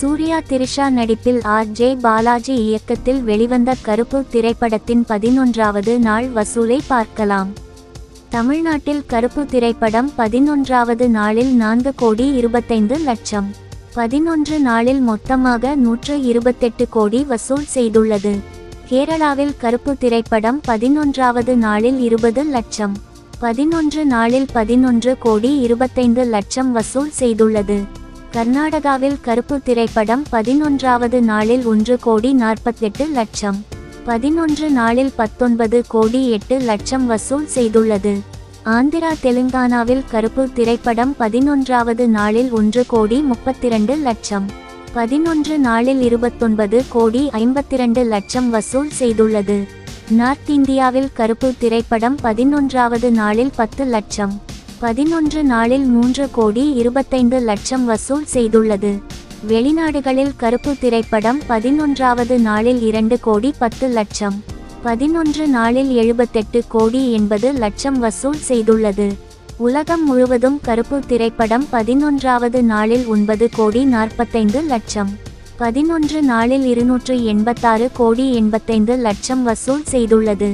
சூர்யா திரிஷா நடிப்பில் ஆர்.ஜே. பாலாஜி இயக்கத்தில் வெளிவந்த கருப்பு திரைப்படத்தின் 11வது நாள் வசூலை பார்க்கலாம். தமிழ்நாட்டில் கருப்பு திரைப்படம் 11வது நாளில் 4,25,00,000. 11 நாளில் மொத்தமாக 128 கோடி வசூல் செய்துள்ளது. கேரளாவில் கருப்பு திரைப்படம் 11வது நாளில் 20 லட்சம். 11 நாளில் 11,25,00,000 வசூல் செய்துள்ளது. கர்நாடகாவில் கருப்பு திரைப்படம் 11வது நாளில் 1,48,00,000. 11 நாளில் 19,08,00,000 வசூல் செய்துள்ளது. ஆந்திரா தெலுங்கானாவில் கருப்பு திரைப்படம் 11வது நாளில் 1,32,00,000. 11 நாளில் 29,52,00,000 வசூல் செய்துள்ளது. நார்த் இந்தியாவில் கருப்பு திரைப்படம் 11வது நாளில் 10 லட்சம். 11 நாளில் 3,25,00,000 வசூல் செய்துள்ளது. வெளிநாடுகளில் கருப்பு திரைப்படம் 11வது நாளில் 2,10,00,000. 11 நாளில் 78,80,00,000 வசூல் செய்துள்ளது. உலகம் முழுவதும் கருப்பு திரைப்படம் 11வது நாளில் 9,45,00,000. 11 நாளில் 286,85,00,000 வசூல் செய்துள்ளது.